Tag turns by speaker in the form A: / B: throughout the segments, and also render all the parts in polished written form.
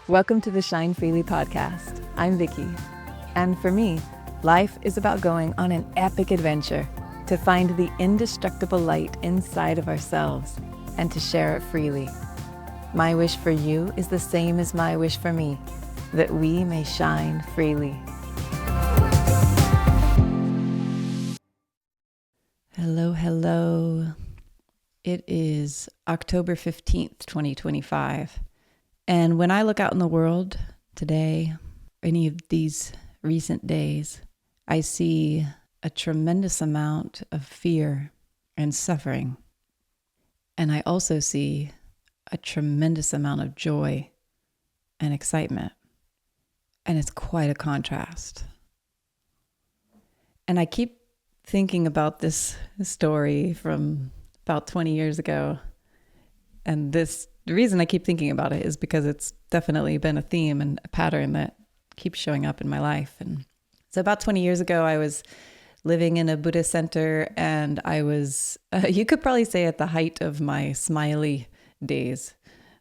A: Welcome to the Shine Freely podcast. I'm Vicky. And for me, life is about going on an epic adventure to find the indestructible light inside of ourselves and to share it freely. My wish for you is the same as my wish for me, that we may shine freely. Hello. It is October 15th, 2025. And when I look out in the world today, any of these recent days, I see a tremendous amount of fear and suffering. And I also see a tremendous amount of joy and excitement. And it's quite a contrast. And I keep thinking about this story from about 20 years ago. And the reason I keep thinking about it is because it's definitely been a theme and a pattern that keeps showing up in my life. And so about 20 years ago, I was living in a Buddhist center, and I was, you could probably say, at the height of my smiley days.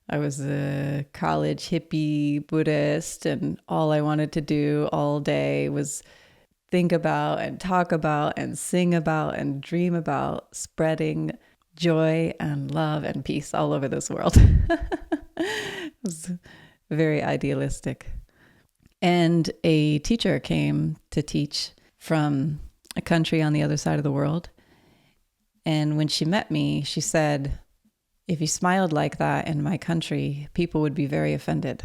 A: I was a college hippie Buddhist, and all I wanted to do all day was think about and talk about and sing about and dream about spreading joy and love and peace all over this world. It was very idealistic. And a teacher came to teach from a country on the other side of the world. And when she met me, she said, if you smiled like that in my country, people would be very offended.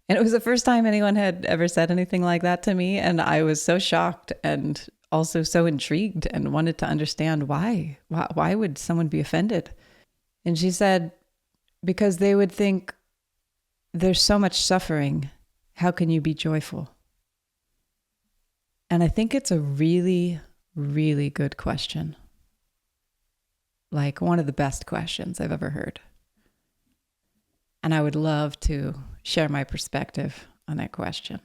A: And it was the first time anyone had ever said anything like that to me. And I was so shocked and also so intrigued and wanted to understand why. Why would someone be offended? And she said, because they would think, there's so much suffering. How can you be joyful? And I think it's a really, really good question. Like one of the best questions I've ever heard. And I would love to share my perspective on that question.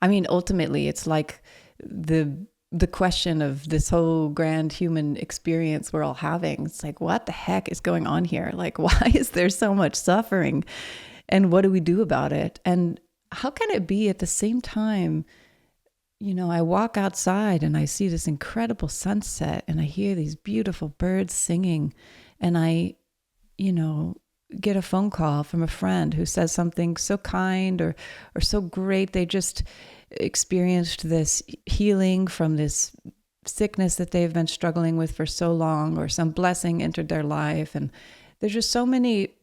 A: I mean, ultimately, it's like the question of this whole grand human experience we're all having. It's like, what the heck is going on here? Like, why is there so much suffering? And what do we do about it? And how can it be at the same time, I walk outside and I see this incredible sunset and I hear these beautiful birds singing, and I, get a phone call from a friend who says something so kind or so great. They just experienced this healing from this sickness that they've been struggling with for so long, or some blessing entered their life. And there's just so many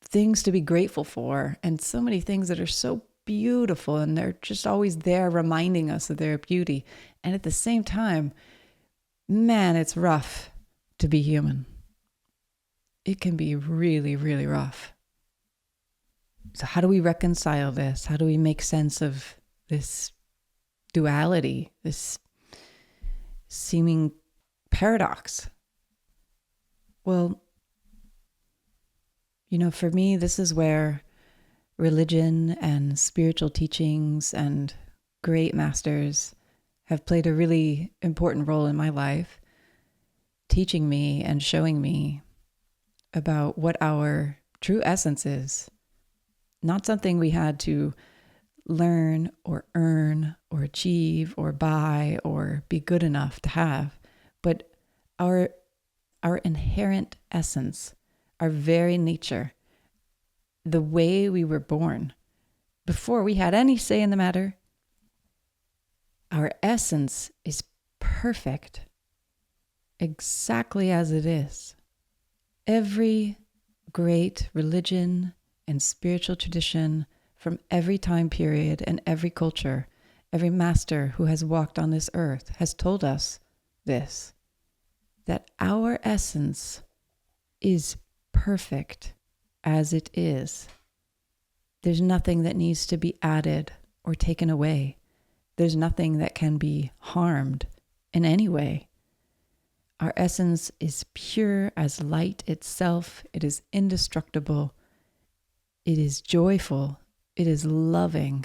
A: things to be grateful for, and so many things that are so beautiful, and they're just always there reminding us of their beauty. And at the same time, man, it's rough to be human. It can be really, really rough. So how do we reconcile this? How do we make sense of this duality, this seeming paradox? Well, for me, this is where religion and spiritual teachings and great masters have played a really important role in my life, teaching me and showing me about what our true essence is. Not something we had to learn or earn or achieve or buy or be good enough to have, but our inherent essence, our very nature, the way we were born, before we had any say in the matter. Our essence is perfect, exactly as it is. Every great religion and spiritual tradition from every time period and every culture, every master who has walked on this earth has told us this, that our essence is perfect as it is. There's nothing that needs to be added or taken away. There's nothing that can be harmed in any way. Our essence is pure as light itself. It is indestructible. It is joyful. It is loving.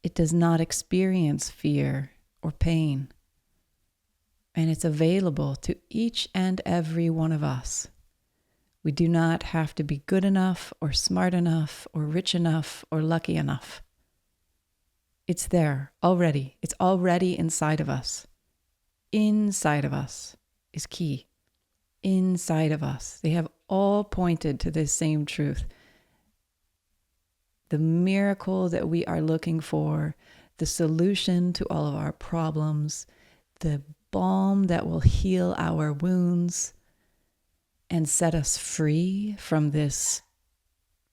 A: It does not experience fear or pain. And it's available to each and every one of us. We do not have to be good enough or smart enough or rich enough or lucky enough. It's there already. It's already inside of us. Inside of us is key. Inside of us. They have all pointed to this same truth. The miracle that we are looking for, the solution to all of our problems, the balm that will heal our wounds and set us free from this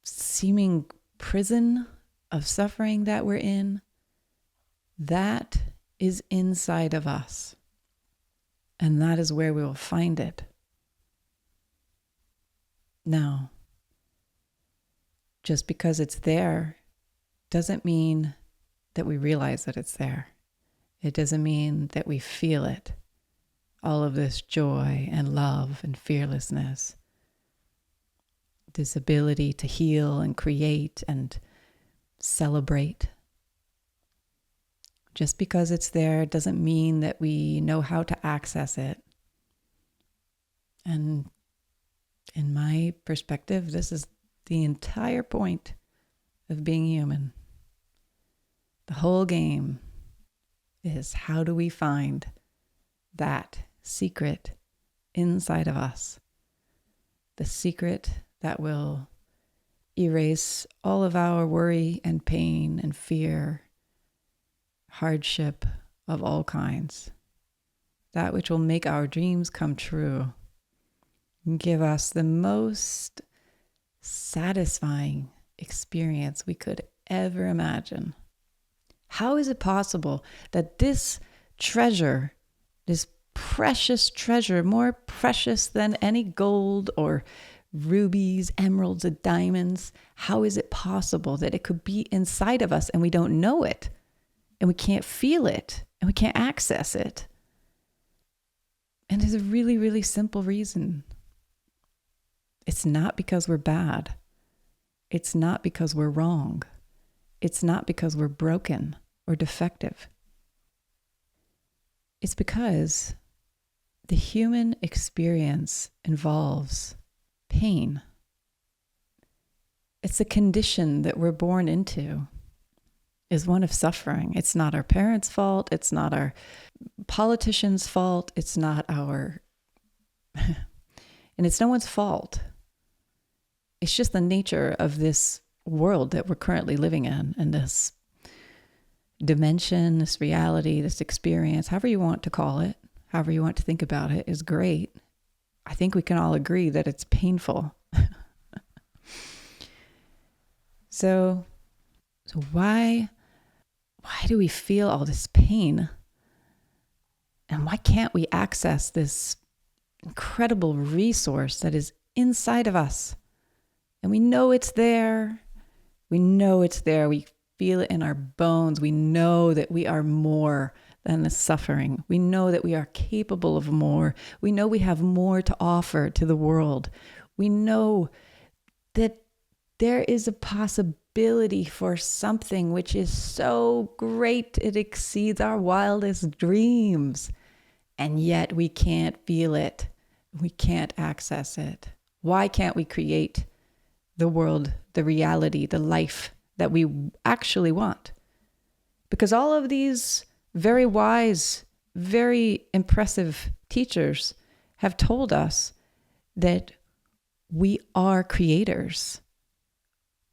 A: seeming prison of suffering that we're in, that is inside of us. And that is where we will find it. Now, just because it's there doesn't mean that we realize that it's there. It doesn't mean that we feel it. All of this joy and love and fearlessness, this ability to heal and create and celebrate. Just because it's there doesn't mean that we know how to access it. And in my perspective, this is the entire point of being human. The whole game is, how do we find that secret inside of us? The secret that will erase all of our worry and pain and fear, hardship of all kinds. That which will make our dreams come true and give us the most satisfying experience we could ever imagine. How is it possible that this treasure, this precious treasure, more precious than any gold or rubies, emeralds, or diamonds, how is it possible that it could be inside of us and we don't know it, and we can't feel it, and we can't access it? And there's a really, really simple reason. It's not because we're bad. It's not because we're wrong. It's not because we're broken or defective. It's because the human experience involves pain. It's a condition that we're born into, is one of suffering. It's not our parents' fault. It's not our politicians' fault. It's not our, and it's no one's fault. It's just the nature of this world that we're currently living in, and this dimension, this reality, this experience, however you want to call it, however you want to think about it, is great. I think we can all agree that it's painful. So why do we feel all this pain? And why can't we access this incredible resource that is inside of us? And we know it's there. We know it's there. We feel it in our bones. We know that we are more than the suffering. We know that we are capable of more. We know we have more to offer to the world. We know that there is a possibility for something which is so great it exceeds our wildest dreams. And yet we can't feel it. We can't access it. Why can't we create the world, the reality, the life that we actually want? Because all of these very wise, very impressive teachers have told us that we are creators,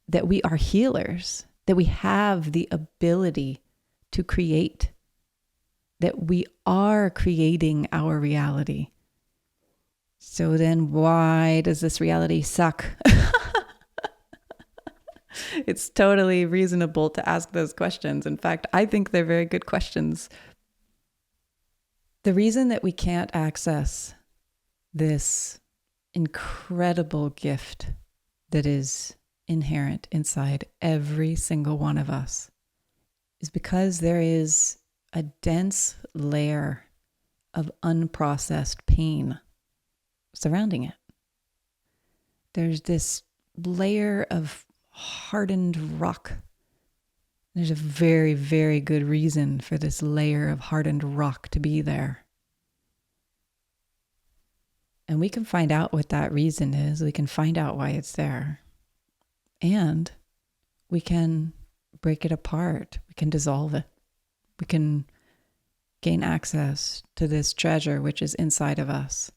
A: that we are healers, that we have the ability to create, that we are creating our reality. So then why does this reality suck? It's totally reasonable to ask those questions. In fact, I think they're very good questions. The reason that we can't access this incredible gift that is inherent inside every single one of us is because there is a dense layer of unprocessed pain surrounding it. There's this layer of hardened rock. There's a very, very good reason for this layer of hardened rock to be there. And we can find out what that reason is. We can find out why it's there. And we can break it apart. We can dissolve it. We can gain access to this treasure which is inside of us.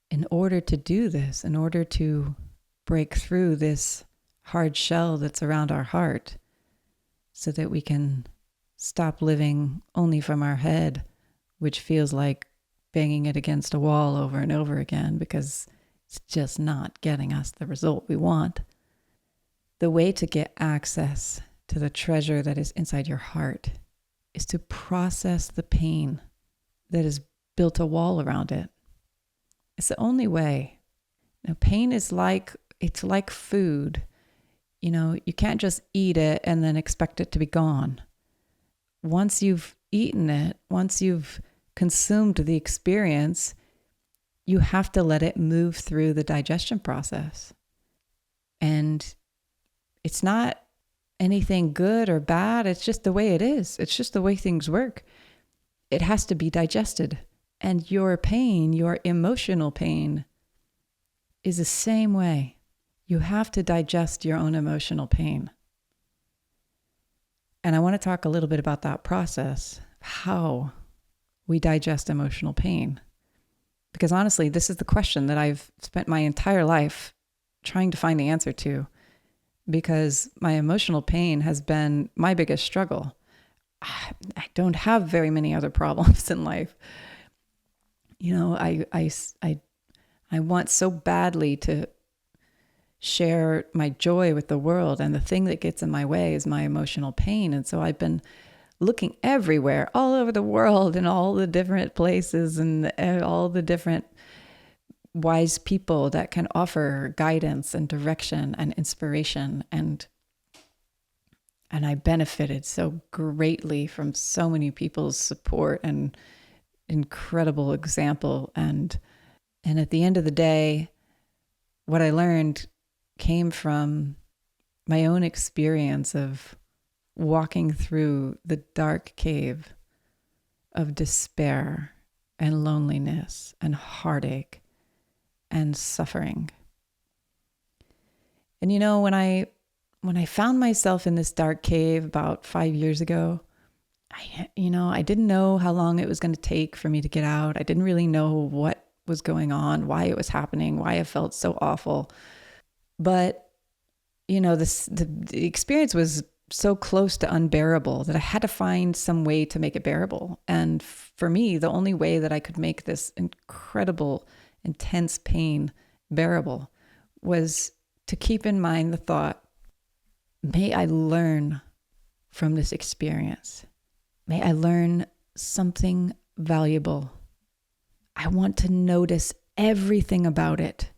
A: In order to do this, in order to break through this hard shell that's around our heart, so that we can stop living only from our head, which feels like banging it against a wall over and over again because it's just not getting us the result we want. The way to get access to the treasure that is inside your heart is to process the pain that has built a wall around it. It's the only way. Now, pain is like food. You know, you can't just eat it and then expect it to be gone. Once you've eaten it, once you've consumed the experience, you have to let it move through the digestion process. And it's not anything good or bad. It's just the way it is. It's just the way things work. It has to be digested. And your pain, your emotional pain, is the same way. You have to digest your own emotional pain. And I want to talk a little bit about that process, how we digest emotional pain. Because honestly, this is the question that I've spent my entire life trying to find the answer to, because my emotional pain has been my biggest struggle. I don't have very many other problems in life. You know, I want so badly to share my joy with the world, and the thing that gets in my way is my emotional pain. And so I've been looking everywhere, all over the world, in all the different places and all the different wise people that can offer guidance and direction and inspiration. And I benefited so greatly from so many people's support and incredible example. And at the end of the day, what I learned came from my own experience of walking through the dark cave of despair and loneliness and heartache and suffering. And you know, when I found myself in this dark cave about 5 years ago, I didn't know how long it was going to take for me to get out. I didn't really know what was going on, why it was happening, why I felt so awful. But, you know, the experience was so close to unbearable that I had to find some way to make it bearable. And for me, the only way that I could make this incredible, intense pain bearable was to keep in mind the thought, may I learn from this experience. May I learn something valuable. I want to notice everything about it.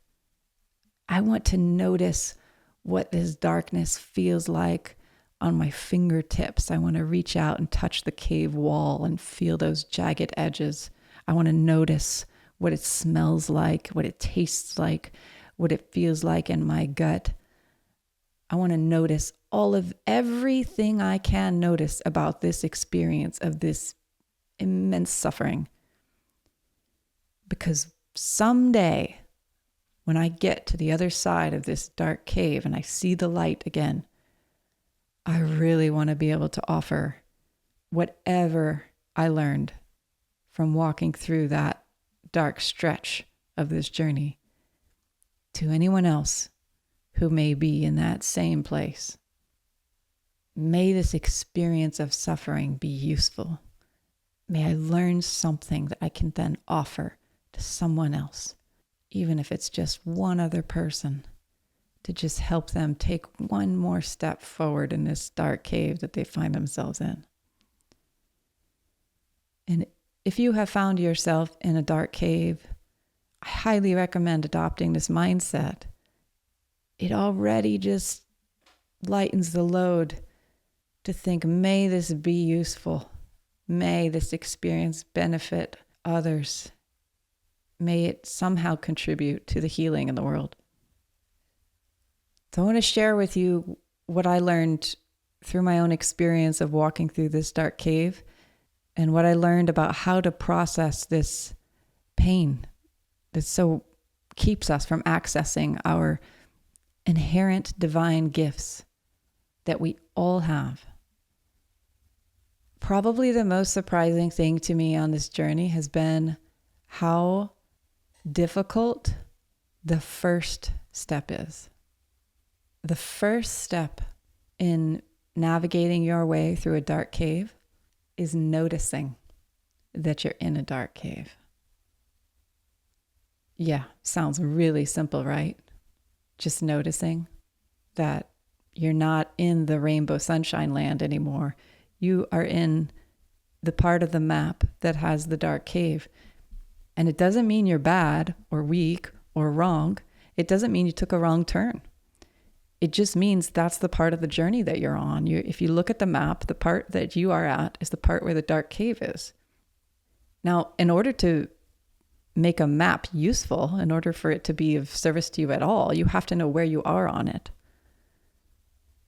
A: I want to notice what this darkness feels like on my fingertips. I want to reach out and touch the cave wall and feel those jagged edges. I want to notice what it smells like, what it tastes like, what it feels like in my gut. I want to notice everything I can notice about this experience of this immense suffering. Because someday, when I get to the other side of this dark cave and I see the light again, I really want to be able to offer whatever I learned from walking through that dark stretch of this journey to anyone else who may be in that same place. May this experience of suffering be useful. May I learn something that I can then offer to someone else, even if it's just one other person, to just help them take one more step forward in this dark cave that they find themselves in. And if you have found yourself in a dark cave, I highly recommend adopting this mindset. It already just lightens the load to think, may this be useful. May this experience benefit others. May it somehow contribute to the healing in the world. So I want to share with you what I learned through my own experience of walking through this dark cave, and what I learned about how to process this pain that so keeps us from accessing our inherent divine gifts that we all have. Probably the most surprising thing to me on this journey has been how difficult the first step is. The first step in navigating your way through a dark cave is noticing that you're in a dark cave. Yeah, sounds really simple, right? Just noticing that you're not in the rainbow sunshine land anymore. You are in the part of the map that has the dark cave. And it doesn't mean you're bad or weak or wrong. It doesn't mean you took a wrong turn. It just means that's the part of the journey that you're on. If you look at the map, the part that you are at is the part where the dark cave is. Now, in order to make a map useful, in order for it to be of service to you at all, you have to know where you are on it.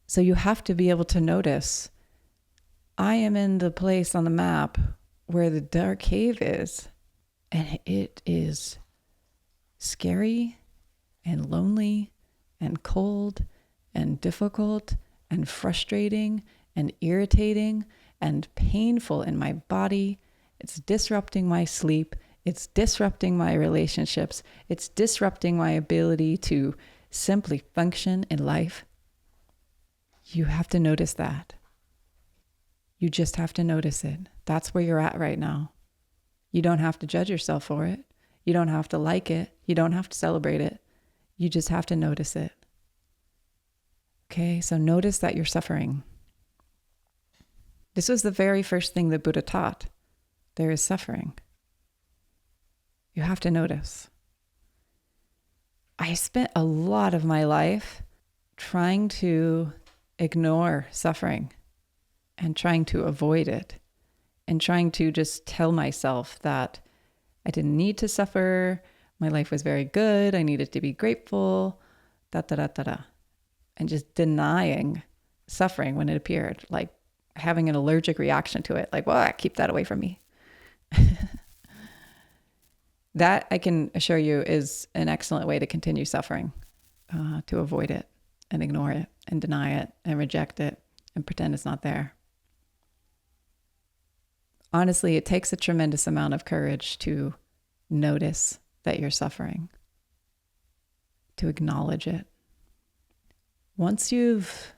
A: So you have to be able to notice, I am in the place on the map where the dark cave is, and it is scary and lonely and cold and difficult and frustrating and irritating and painful in my body. It's disrupting my sleep. It's disrupting my relationships. It's disrupting my ability to simply function in life. You have to notice that. You just have to notice it. That's where you're at right now. You don't have to judge yourself for it. You don't have to like it. You don't have to celebrate it. You just have to notice it. Okay, so notice that you're suffering. This was the very first thing the Buddha taught. There is suffering. You have to notice. I spent a lot of my life trying to ignore suffering and trying to avoid it and trying to just tell myself that I didn't need to suffer. My life was very good. I needed to be grateful, and just denying suffering when it appeared, like having an allergic reaction to it. Like, well, keep that away from me. That, I can assure you, is an excellent way to continue suffering, to avoid it and ignore it and deny it and reject it and pretend it's not there. Honestly, it takes a tremendous amount of courage to notice that you're suffering, to acknowledge it. Once you've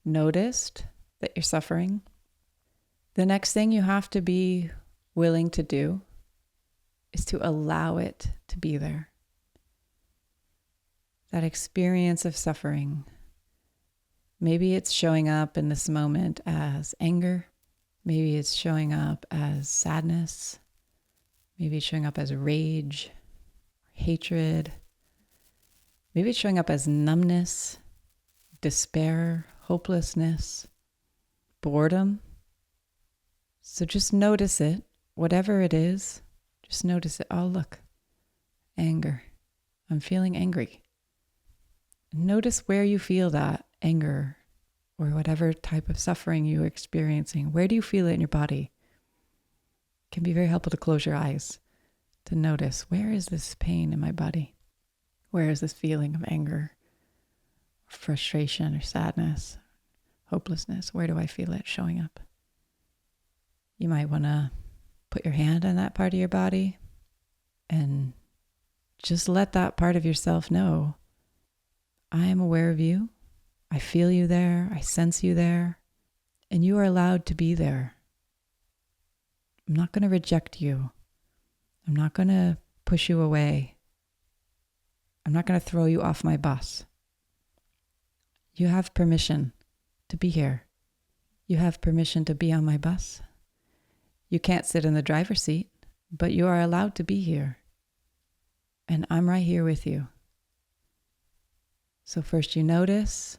A: noticed that you're suffering, the next thing you have to be willing to do is to allow it to be there. That experience of suffering, maybe it's showing up in this moment as anger. Maybe it's showing up as sadness. Maybe it's showing up as rage, hatred. Maybe it's showing up as numbness, despair, hopelessness, boredom. So just notice it, whatever it is, just notice it. Oh, look, anger. I'm feeling angry. Notice where you feel that anger or whatever type of suffering you're experiencing. Where do you feel it in your body? It can be very helpful to close your eyes to notice, where is this pain in my body? Where is this feeling of anger, frustration, or sadness, hopelessness? Where do I feel it showing up? You might want to put your hand on that part of your body and just let that part of yourself know, I am aware of you. I feel you there. I sense you there. And you are allowed to be there. I'm not going to reject you. I'm not going to push you away. I'm not going to throw you off my bus. You have permission to be here. You have permission to be on my bus. You can't sit in the driver's seat, but you are allowed to be here. And I'm right here with you. So first you notice,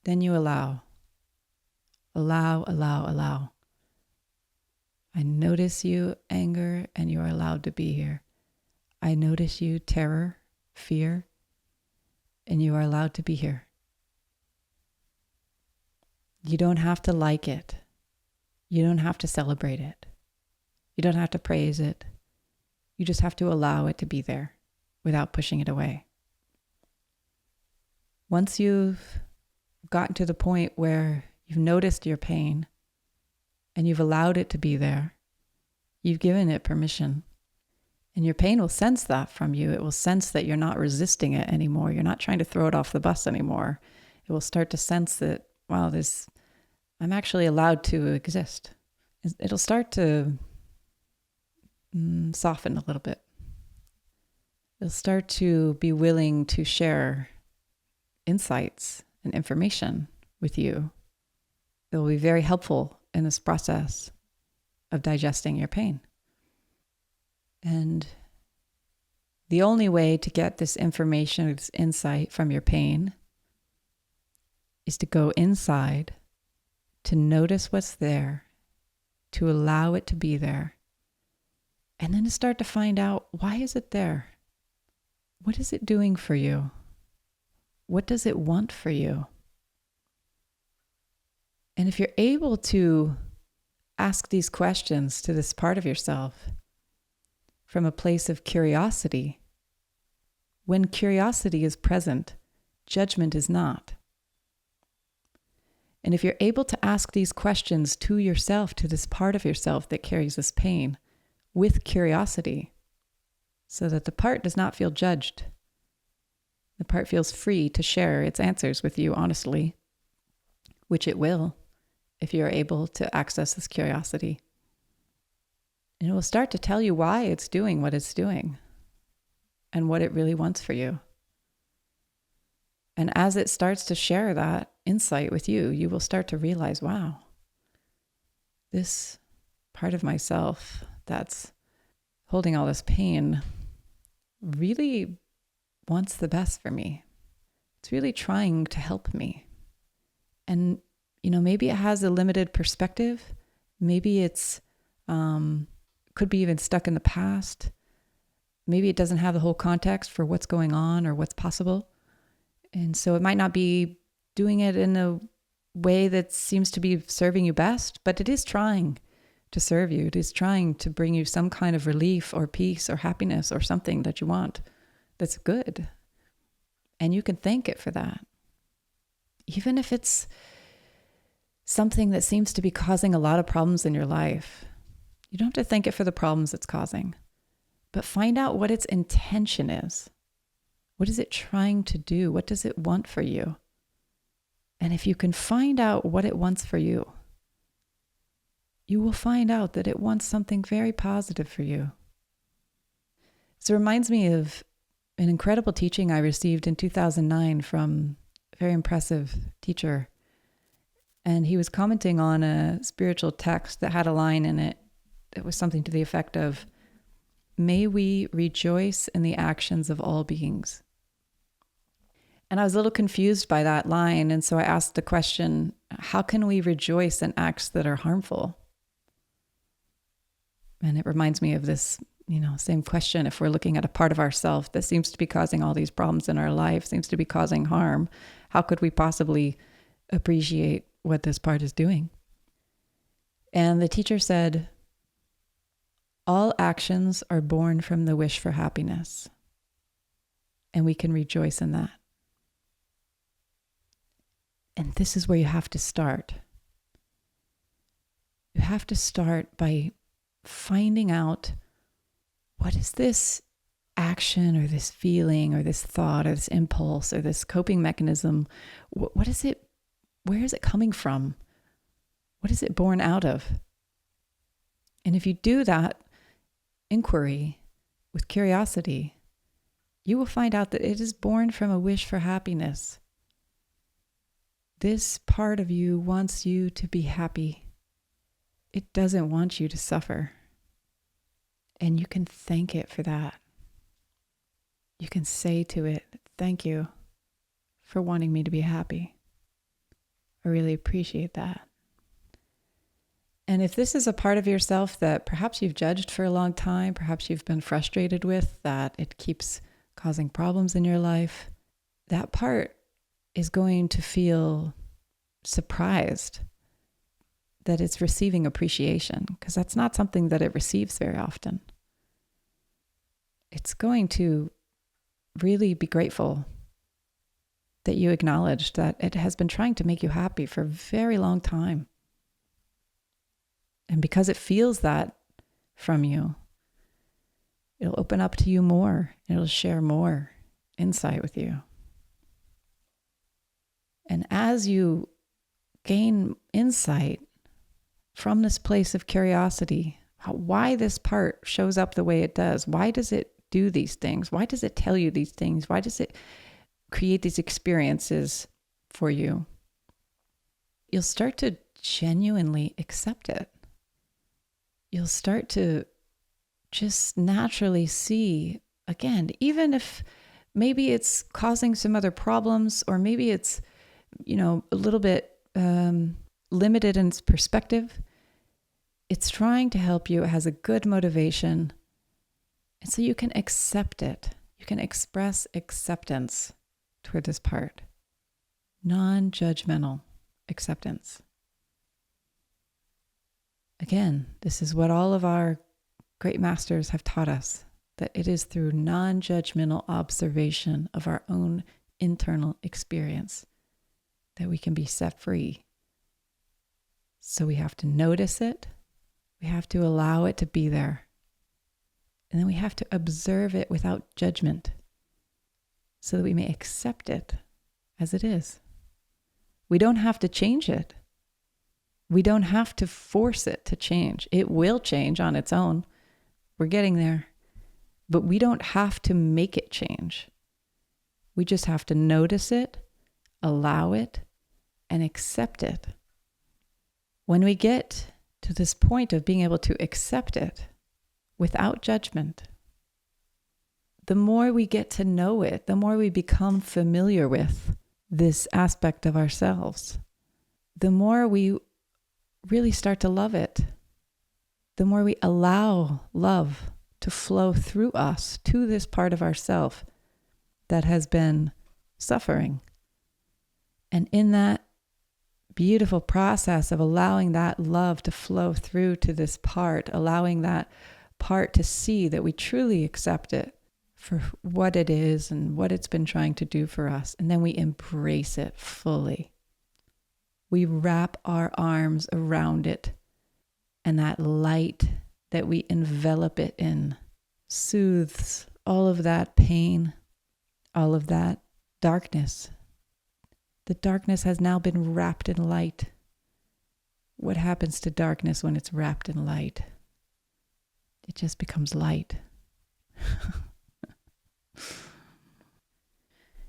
A: then you allow. Allow, allow, allow. I notice you, anger, and you are allowed to be here. I notice you, terror, fear, and you are allowed to be here. You don't have to like it. You don't have to celebrate it. You don't have to praise it. You just have to allow it to be there without pushing it away. Once you've gotten to the point where you've noticed your pain and you've allowed it to be there, you've given it permission, and your pain will sense that from you. It will sense that you're not resisting it anymore. You're not trying to throw it off the bus anymore. It will start to sense that, wow, I'm actually allowed to exist. It'll start to soften a little bit. It'll start to be willing to share insights and information with you. It will be very helpful in this process of digesting your pain. And the only way to get this information, this insight from your pain, is to go inside, to notice what's there, to allow it to be there, and then to start to find out, why is it there? What is it doing for you? What does it want for you? And if you're able to ask these questions to this part of yourself from a place of curiosity, when curiosity is present, judgment is not. And if you're able to ask these questions to yourself, to this part of yourself that carries this pain, with curiosity, so that the part does not feel judged, the part feels free to share its answers with you honestly, which it will if you're able to access this curiosity. And it will start to tell you why it's doing what it's doing and what it really wants for you. And as it starts to share that insight with you, you will start to realize, wow, this part of myself that's holding all this pain really wants the best for me. It's really trying to help me. And, maybe it has a limited perspective. Maybe it's could be even stuck in the past. Maybe it doesn't have the whole context for what's going on or what's possible. And so it might not be doing it in a way that seems to be serving you best, but it is trying to serve you. It is trying to bring you some kind of relief or peace or happiness or something that you want that's good. And you can thank it for that. Even if it's something that seems to be causing a lot of problems in your life, you don't have to thank it for the problems it's causing, but find out what its intention is. What is it trying to do? What does it want for you? And if you can find out what it wants for you, you will find out that it wants something very positive for you. So it reminds me of an incredible teaching I received in 2009 from a very impressive teacher. And he was commenting on a spiritual text that had a line in it that was something to the effect of, "May we rejoice in the actions of all beings." And I was a little confused by that line. And so I asked the question, how can we rejoice in acts that are harmful? And it reminds me of this, same question. If we're looking at a part of ourselves that seems to be causing all these problems in our life, seems to be causing harm, how could we possibly appreciate what this part is doing? And the teacher said, all actions are born from the wish for happiness, and we can rejoice in that. And this is where you have to start. You have to start by finding out, what is this action or this feeling or this thought or this impulse or this coping mechanism? What is it? Where is it coming from? What is it born out of? And if you do that inquiry with curiosity, you will find out that it is born from a wish for happiness. This part of you wants you to be happy. It doesn't want you to suffer. And you can thank it for that. You can say to it, thank you for wanting me to be happy. I really appreciate that. And if this is a part of yourself that perhaps you've judged for a long time, perhaps you've been frustrated with, that it keeps causing problems in your life, that part is going to feel surprised that it's receiving appreciation, because that's not something that it receives very often. it's going to really be grateful that you acknowledge that it has been trying to make you happy for a very long time. And because it feels that from you, it'll open up to you more. It'll share more insight with you. And as you gain insight from this place of curiosity, why this part shows up the way it does, why does it do these things? Why does it tell you these things? Why does it create these experiences for you? You'll start to genuinely accept it. You'll start to just naturally see, again, even if maybe it's causing some other problems, or maybe it's, a little bit limited in its perspective, it's trying to help you. It has a good motivation. And so you can accept it. You can express acceptance toward this part. Non-judgmental acceptance. Again, this is what all of our great masters have taught us, that it is through non-judgmental observation of our own internal experience that we can be set free. So we have to notice it. We have to allow it to be there. And then we have to observe it without judgment so that we may accept it as it is. We don't have to change it. We don't have to force it to change. It will change on its own. We're getting there. But we don't have to make it change. We just have to notice it, allow it, and accept it. When we get to this point of being able to accept it without judgment, the more we get to know it, the more we become familiar with this aspect of ourselves, the more we really start to love it, the more we allow love to flow through us to this part of ourself that has been suffering. And in that beautiful process of allowing that love to flow through to this part, allowing that part to see that we truly accept it for what it is and what it's been trying to do for us, and then we embrace it fully. We wrap our arms around it, and that light that we envelop it in soothes all of that pain, all of that darkness. The darkness has now been wrapped in light. What happens to darkness when it's wrapped in light? It just becomes light.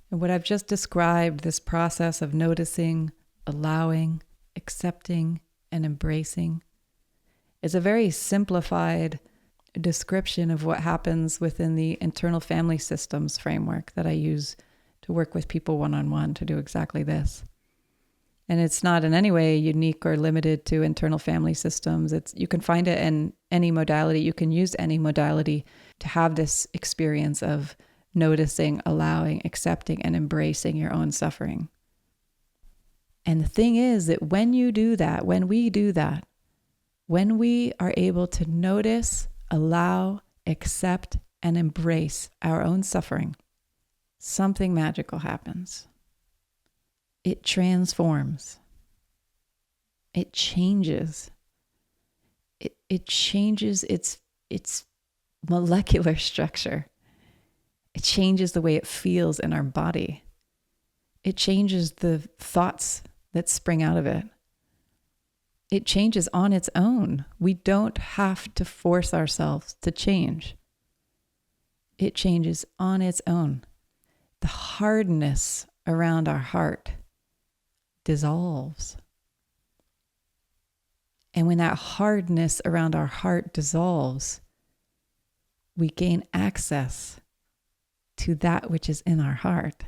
A: And what I've just described, this process of noticing, allowing, accepting, and embracing, is a very simplified description of what happens within the internal family systems framework that I use to work with people one-on-one to do exactly this. And it's not in any way unique or limited to internal family systems. You can find it in any modality. You can use any modality to have this experience of noticing, allowing, accepting, and embracing your own suffering. And the thing is that when you do that, when we do that, when we are able to notice, allow, accept, and embrace our own suffering, something magical happens. It transforms. It changes. It changes its molecular structure. It changes the way it feels in our body. It changes the thoughts that spring out of it. It changes on its own. We don't have to force ourselves to change. It changes on its own. The hardness around our heart dissolves. And when that hardness around our heart dissolves, we gain access to that which is in our heart,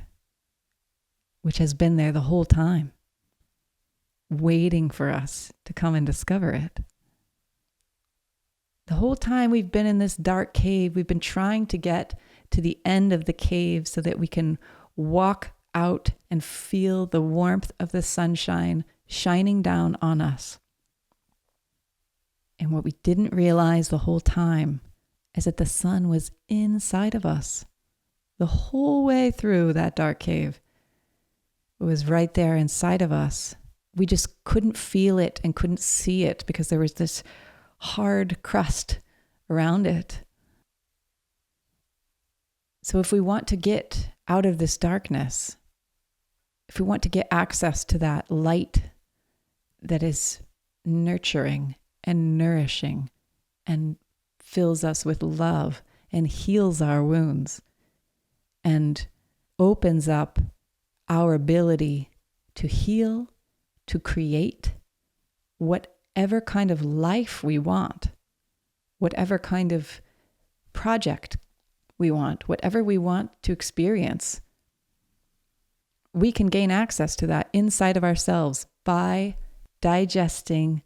A: which has been there the whole time, waiting for us to come and discover it. The whole time we've been in this dark cave, we've been trying to get to the end of the cave so that we can walk out and feel the warmth of the sunshine shining down on us. And what we didn't realize the whole time is that the sun was inside of us the whole way through that dark cave. It was right there inside of us. We just couldn't feel it and couldn't see it because there was this hard crust around it. So if we want to get out of this darkness, if we want to get access to that light that is nurturing and nourishing and fills us with love and heals our wounds and opens up our ability to heal, to create whatever kind of life we want, whatever kind of project we want, whatever we want to experience, we can gain access to that inside of ourselves by digesting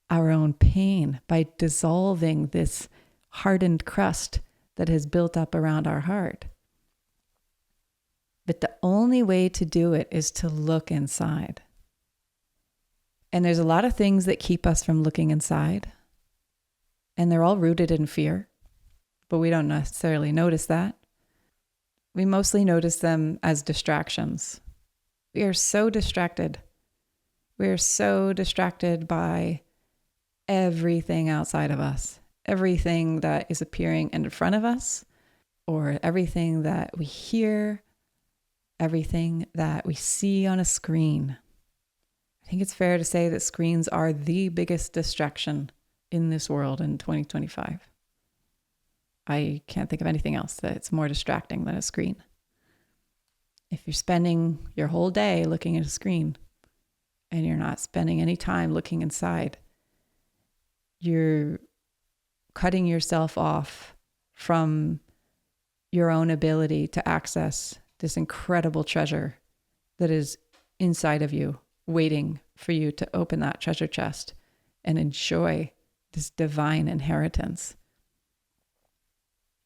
A: our own pain, by dissolving this hardened crust that has built up around our heart. But the only way to do it is to look inside. And there's a lot of things that keep us from looking inside, and they're all rooted in fear, but we don't necessarily notice that. We mostly notice them as distractions. We are so distracted. We are so distracted by everything outside of us, everything that is appearing in front of us, or everything that we hear, everything that we see on a screen. I think it's fair to say that screens are the biggest distraction in this world in 2025. I can't think of anything else that's more distracting than a screen. If you're spending your whole day looking at a screen and you're not spending any time looking inside, you're cutting yourself off from your own ability to access this incredible treasure that is inside of you, waiting for you to open that treasure chest and enjoy this divine inheritance.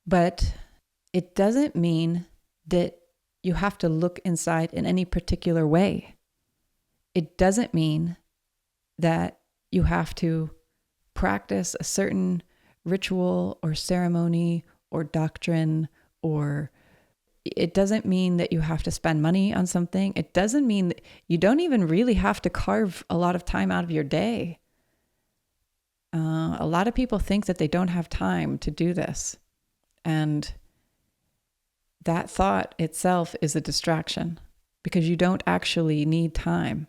A: But it doesn't mean that you have to look inside in any particular way. It doesn't mean that you have to practice a certain ritual or ceremony or doctrine, or it doesn't mean that you have to spend money on something. It doesn't mean that you don't even really have to carve a lot of time out of your day. A lot of people think that they don't have time to do this. And that thought itself is a distraction because you don't actually need time.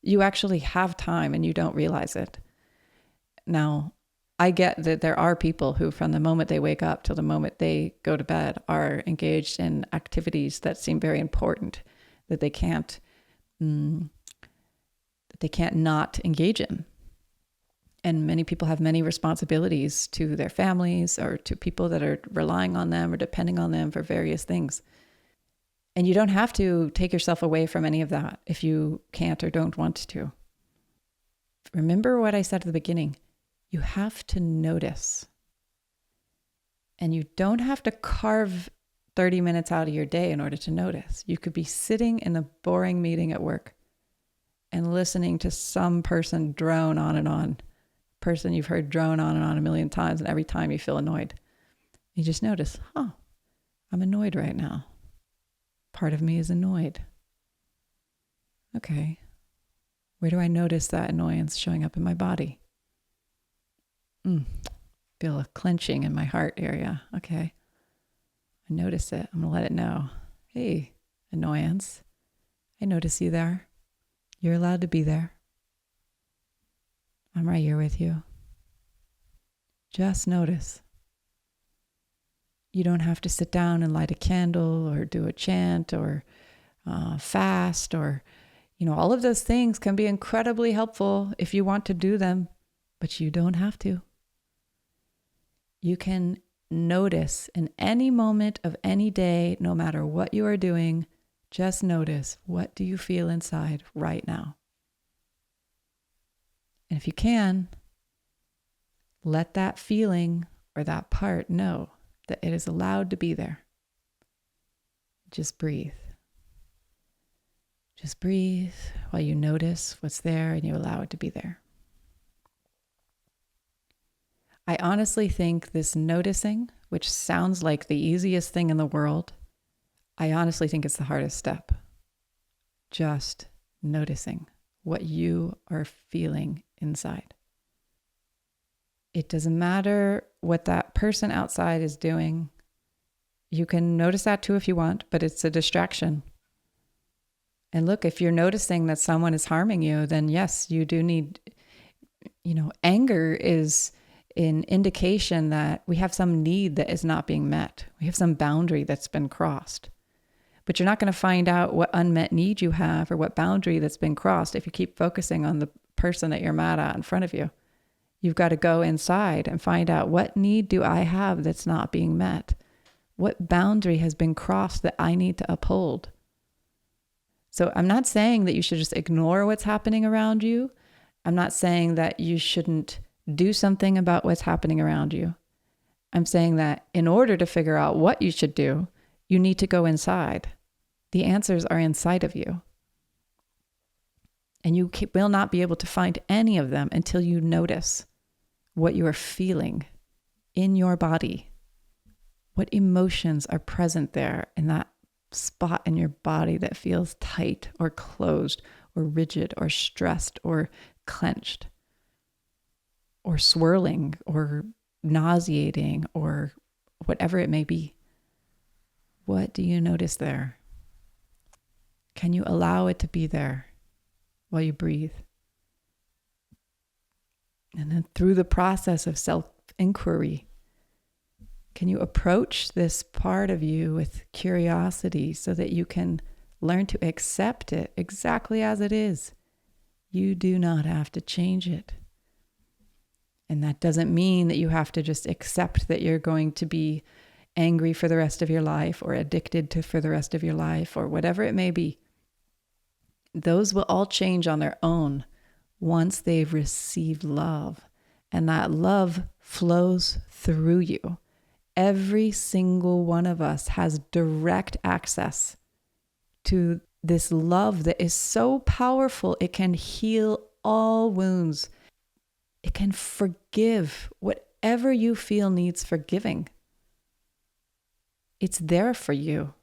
A: You actually have time and you don't realize it. Now, I get that there are people who, from the moment they wake up till the moment they go to bed, are engaged in activities that seem very important, that they can't not engage in. And many people have many responsibilities to their families or to people that are relying on them or depending on them for various things. And you don't have to take yourself away from any of that if you can't or don't want to. Remember what I said at the beginning. You have to notice. And you don't have to carve 30 minutes out of your day in order to notice. You could be sitting in a boring meeting at work and listening to some person drone on and on. Person you've heard drone on and on a million times, and every time you feel annoyed. You just notice, I'm annoyed right now. Part of me is annoyed. Okay. Where do I notice that annoyance showing up in my body? Feel a clenching in my heart area. Okay. I notice it. I'm going to let it know. Hey, annoyance. I notice you there. You're allowed to be there. I'm right here with you. Just notice. You don't have to sit down and light a candle or do a chant or fast or, all of those things can be incredibly helpful if you want to do them, but you don't have to. You can notice in any moment of any day, no matter what you are doing, just notice, what do you feel inside right now? And if you can, let that feeling or that part know that it is allowed to be there. Just breathe. Just breathe while you notice what's there and you allow it to be there. I honestly think this noticing which sounds like the easiest thing in the world, I honestly think it's the hardest step. Just noticing what you are feeling inside. It doesn't matter what that person outside is doing. You can notice that too if you want, but it's a distraction. And look, if you're noticing that someone is harming you, then yes, you do need, anger is an indication that we have some need that is not being met. We have some boundary that's been crossed. But you're not going to find out what unmet need you have or what boundary that's been crossed if you keep focusing on the person that you're mad at in front of you. You've got to go inside and find out, what need do I have that's not being met? What boundary has been crossed that I need to uphold? So I'm not saying that you should just ignore what's happening around you. I'm not saying that you shouldn't do something about what's happening around you. I'm saying that in order to figure out what you should do, you need to go inside. The answers are inside of you. And you will not be able to find any of them until you notice what you are feeling in your body. What emotions are present there in that spot in your body that feels tight or closed or rigid or stressed or clenched or swirling or nauseating or whatever it may be. What do you notice there? Can you allow it to be there while you breathe? And then through the process of self-inquiry, can you approach this part of you with curiosity so that you can learn to accept it exactly as it is? You do not have to change it. And that doesn't mean that you have to just accept that you're going to be angry for the rest of your life or addicted to for the rest of your life or whatever it may be. Those will all change on their own once they've received love. And that love flows through you. Every single one of us has direct access to this love that is so powerful, it can heal all wounds. It can forgive whatever you feel needs forgiving. It's there for you.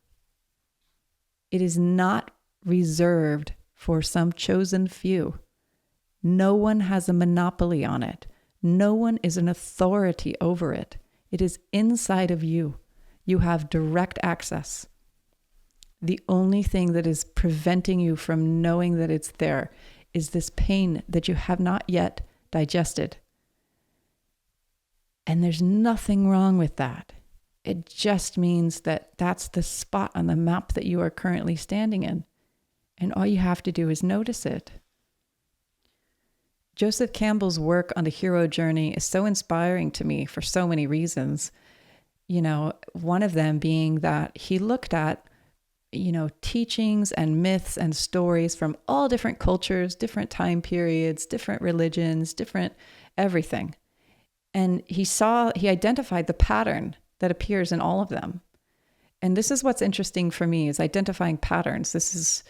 A: It is not reserved for some chosen few. No one has a monopoly on it. No one is an authority over it. It is inside of you. You have direct access. The only thing that is preventing you from knowing that it's there is this pain that you have not yet digested. And there's nothing wrong with that. It just means that that's the spot on the map that you are currently standing in. And all you have to do is notice it. Joseph Campbell's work on the hero journey is so inspiring to me for so many reasons. One of them being that he looked at, teachings and myths and stories from all different cultures, different time periods, different religions, different everything. And he identified the pattern that appears in all of them. And this is what's interesting for me, is identifying patterns.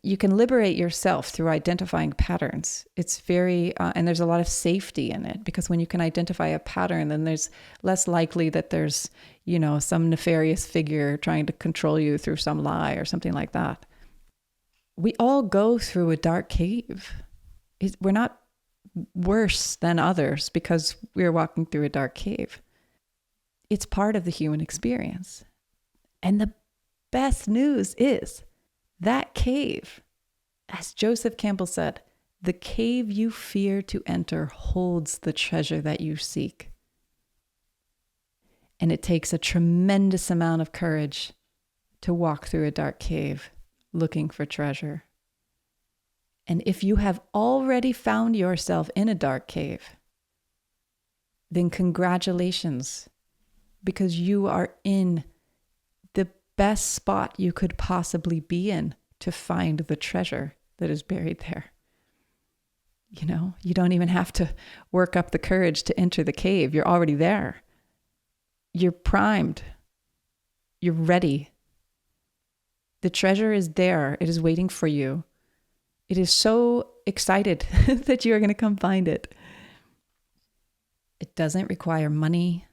A: You can liberate yourself through identifying patterns. It's very, and there's a lot of safety in it, because when you can identify a pattern, then there's less likely that there's, some nefarious figure trying to control you through some lie or something like that. We all go through a dark cave. We're not worse than others because we're walking through a dark cave. It's part of the human experience. And the best news is that cave, as Joseph Campbell said, the cave you fear to enter holds the treasure that you seek. And it takes a tremendous amount of courage to walk through a dark cave looking for treasure. And if you have already found yourself in a dark cave, then congratulations, because you are in the best spot you could possibly be in to find the treasure that is buried there. You don't even have to work up the courage to enter the cave. You're already there. You're primed. You're ready. The treasure is there. It is waiting for you. It is so excited that you are going to come find it. It doesn't require money.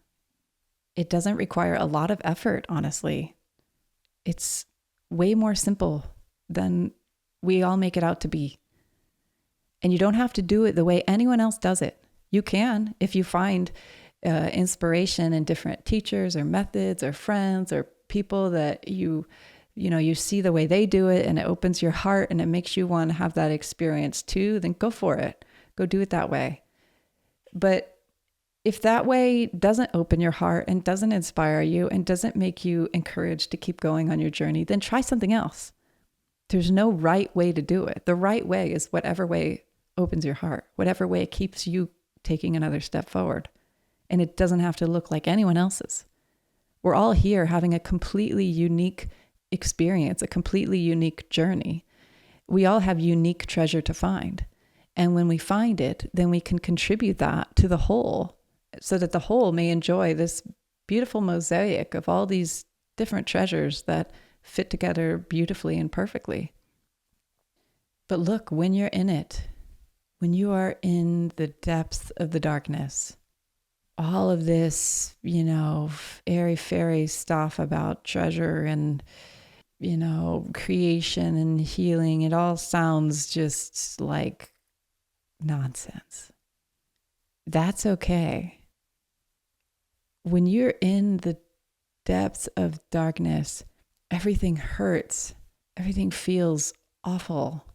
A: It doesn't require a lot of effort, honestly. It's way more simple than we all make it out to be. And you don't have to do it the way anyone else does it. You can if you find inspiration in different teachers or methods or friends or people that you see the way they do it and it opens your heart and it makes you want to have that experience too, then go for it. Go do it that way. But if that way doesn't open your heart and doesn't inspire you and doesn't make you encouraged to keep going on your journey, then try something else. There's no right way to do it. The right way is whatever way opens your heart, whatever way keeps you taking another step forward. And it doesn't have to look like anyone else's. We're all here having a completely unique experience, a completely unique journey. We all have unique treasure to find. And when we find it, then we can contribute that to the whole so that the whole may enjoy this beautiful mosaic of all these different treasures that fit together beautifully and perfectly. But look, when you're in it, when you are in the depths of the darkness, all of this, airy-fairy stuff about treasure and, creation and healing, it all sounds just like nonsense. That's okay. When you're in the depths of darkness, everything hurts. Everything feels awful.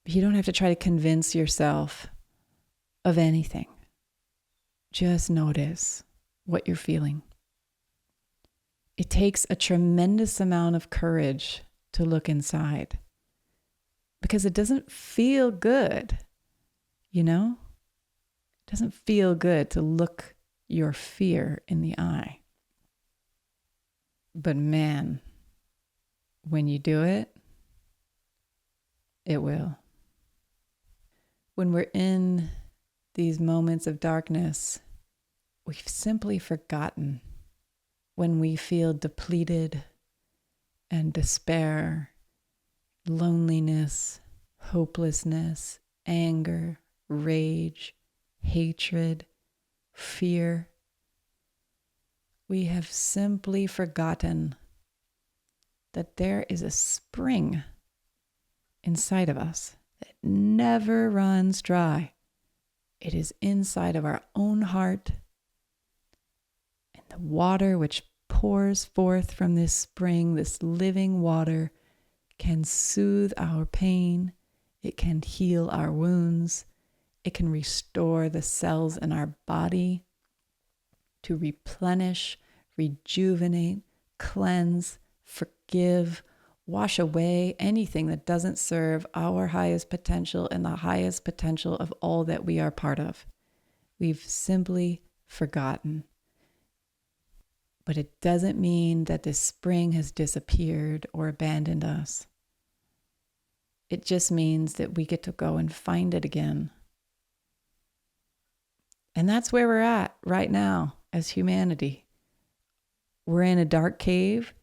A: You don't have to try to convince yourself of anything. Just notice what you're feeling. It takes a tremendous amount of courage to look inside because it doesn't feel good, It doesn't feel good to look your fear in the eye. But man, when you do it, it will. When we're in these moments of darkness, we've simply forgotten. When we feel depleted and despair, loneliness, hopelessness, anger, rage, hatred, fear, we have simply forgotten that there is a spring inside of us that never runs dry. It is inside of our own heart, and the water which pours forth from this spring, this living water, can soothe our pain. It can heal our wounds. It can restore the cells in our body to replenish, rejuvenate, cleanse, forgive, wash away anything that doesn't serve our highest potential and the highest potential of all that we are part of. We've simply forgotten. But it doesn't mean that this spring has disappeared or abandoned us. It just means that we get to go and find it again. And that's where we're at right now as humanity. We're in a dark cave,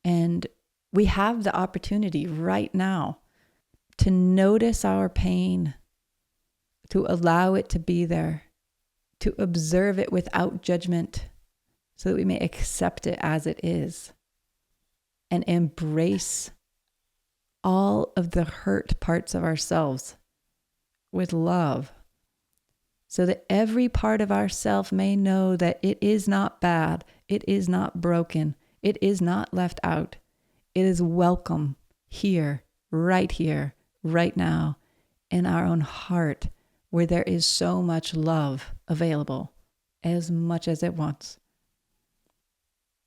A: and we have the opportunity right now to notice our pain, to allow it to be there, to observe it without judgment, so that we may accept it as it is and embrace all of the hurt parts of ourselves with love, so that every part of ourself may know that it is not bad, it is not broken, it is not left out. It is welcome here, right now, in our own heart, where there is so much love available, as much as it wants.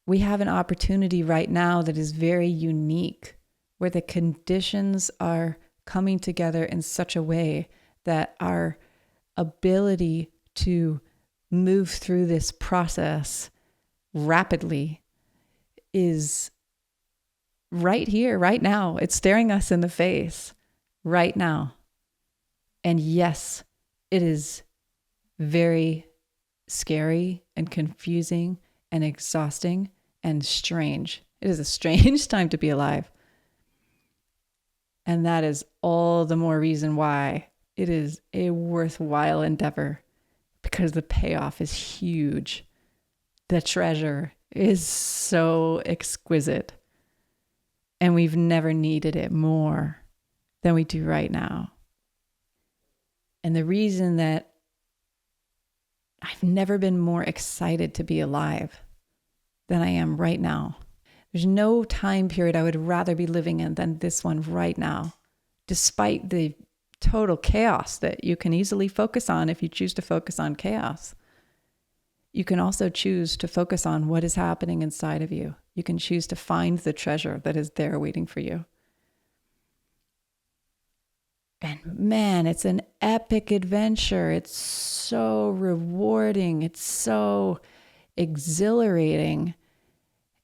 A: We have an opportunity right now that is very unique, where the conditions are coming together in such a way that our ability to move through this process rapidly is right here, right now. It's staring us in the face right now. And yes, it is very scary and confusing and exhausting and strange. It is a strange time to be alive. And that is all the more reason why it is a worthwhile endeavor, because the payoff is huge. the treasure is so exquisite. And we've never needed it more than we do right now. And the reason that I've never been more excited to be alive than I am right now. There's no time period I would rather be living in than this one right now, despite the total chaos that you can easily focus on if you choose to focus on chaos. You can also choose to focus on what is happening inside of you. You can choose to find the treasure that is there waiting for you. And man, it's an epic adventure. It's so rewarding. It's so exhilarating.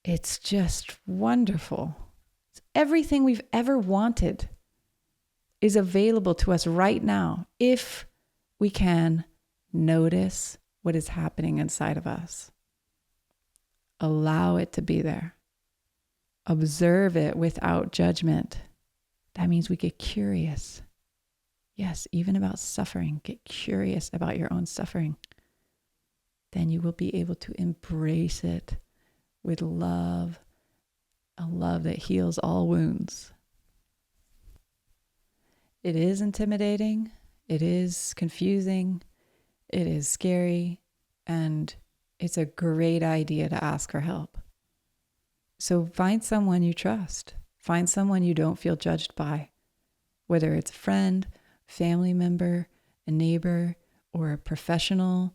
A: It's just wonderful. It's everything we've ever wanted is available to us right now if we can notice what is happening inside of us. Allow it to be there. Observe it without judgment. That means we get curious. Yes, even about suffering. Get curious about your own suffering. Then you will be able to embrace it with love, a love that heals all wounds. It is intimidating. It is confusing. It is scary. And it's a great idea to ask for help. So find someone you trust. Find someone you don't feel judged by, whether it's a friend, family member, a neighbor, or a professional,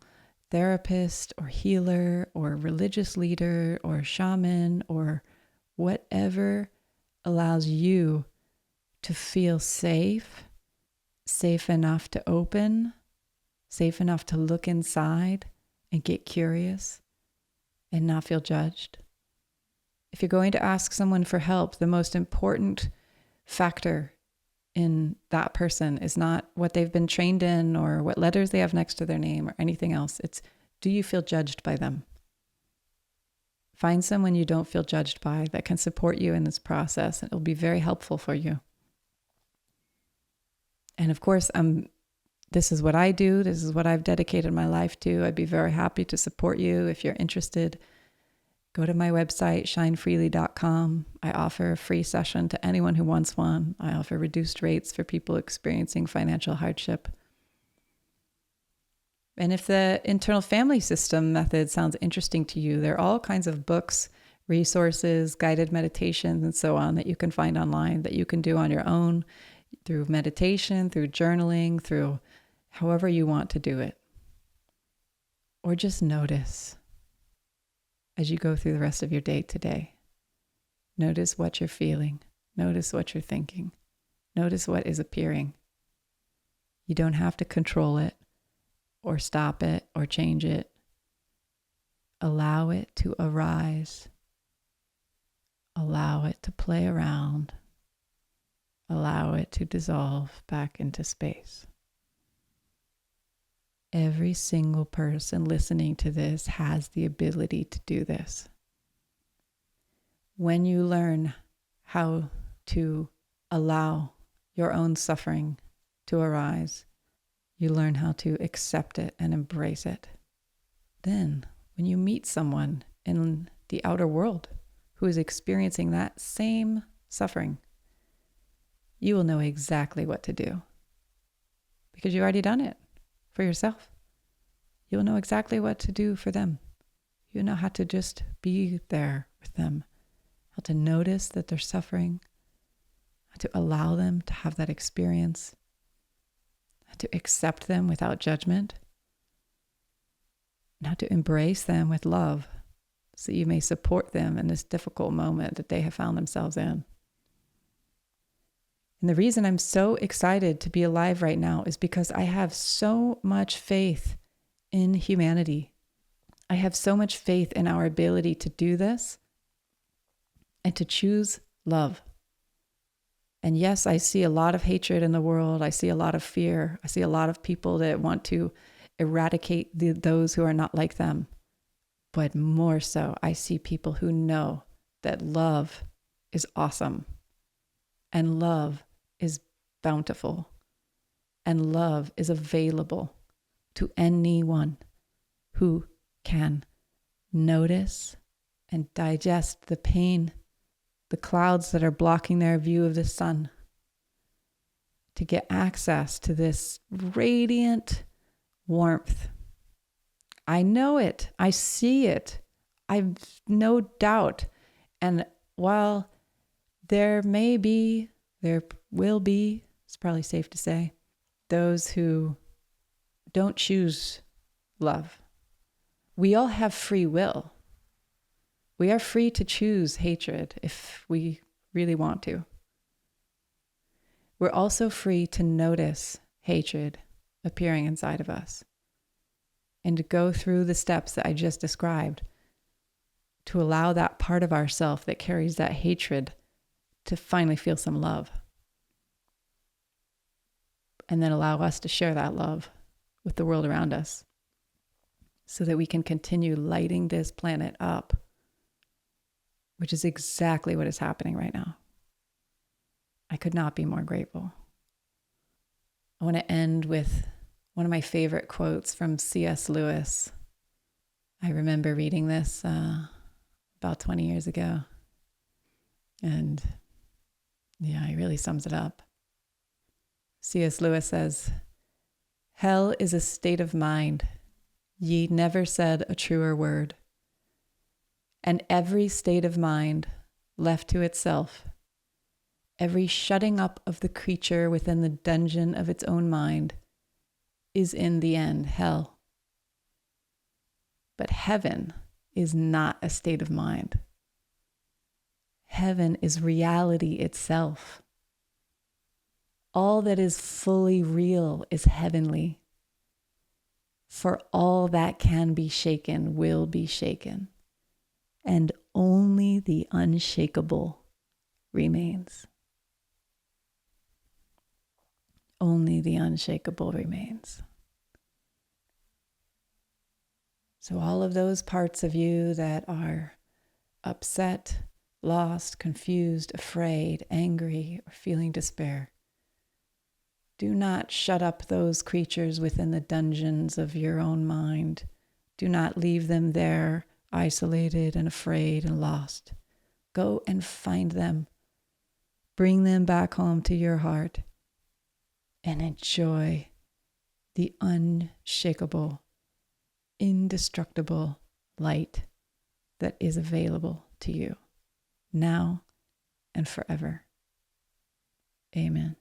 A: therapist, or healer, or religious leader, or shaman, or whatever allows you to feel safe, safe enough to open, safe enough to look inside and get curious and not feel judged. If you're going to ask someone for help, the most important factor in that person is not what they've been trained in or what letters they have next to their name or anything else. It's, do you feel judged by them? Find someone you don't feel judged by that can support you in this process. It'll be very helpful for you. And of course, this is what I do. This is what I've dedicated my life to. I'd be very happy to support you if you're interested. Go to my website, shinefreely.com. I offer a free session to anyone who wants one. I offer reduced rates for people experiencing financial hardship. And if the internal family system method sounds interesting to you, there are all kinds of books, resources, guided meditations, and so on that you can find online that you can do on your own through meditation, through journaling, through however you want to do it. Or just notice as you go through the rest of your day today. Notice what you're feeling. Notice what you're thinking. Notice what is appearing. You don't have to control it or stop it or change it. Allow it to arise. Allow it to play around. Allow it to dissolve back into space. Every single person listening to this has the ability to do this. When you learn how to allow your own suffering to arise, you learn how to accept it and embrace it. Then, when you meet someone in the outer world who is experiencing that same suffering, you will know exactly what to do because you've already done it for yourself. You'll know exactly what to do for them. You know how to just be there with them, how to notice that they're suffering, how to allow them to have that experience, how to accept them without judgment, and how to embrace them with love so you may support them in this difficult moment that they have found themselves in. And the reason I'm so excited to be alive right now is because I have so much faith in humanity. I have so much faith in our ability to do this and to choose love. And yes, I see a lot of hatred in the world. I see a lot of fear. I see a lot of people that want to eradicate those who are not like them. But more so, I see people who know that love is awesome and love is bountiful and love is available to anyone who can notice and digest the pain, the clouds that are blocking their view of the sun, to get access to this radiant warmth. I know it. I see it. I've no doubt. And while there will be, it's probably safe to say, those who don't choose love, we all have free will. We are free to choose hatred if we really want to. We're also free to notice hatred appearing inside of us and to go through the steps that I just described to allow that part of ourself that carries that hatred to finally feel some love. And then allow us to share that love with the world around us so that we can continue lighting this planet up, which is exactly what is happening right now. I could not be more grateful. I want to end with one of my favorite quotes from C.S. Lewis. I remember reading this about 20 years ago. And yeah, he really sums it up. C.S. Lewis says, "Hell is a state of mind. Ye never said a truer word. And every state of mind, left to itself, every shutting up of the creature within the dungeon of its own mind, is in the end hell. But heaven is not a state of mind. Heaven is reality itself. All that is fully real is heavenly. For all that can be shaken will be shaken, and only the unshakable remains." Only the unshakable remains. So all of those parts of you that are upset, lost, confused, afraid, angry, or feeling despair, do not shut up those creatures within the dungeons of your own mind. Do not leave them there, isolated and afraid and lost. Go and find them. Bring them back home to your heart and enjoy the unshakable, indestructible light that is available to you now and forever. Amen.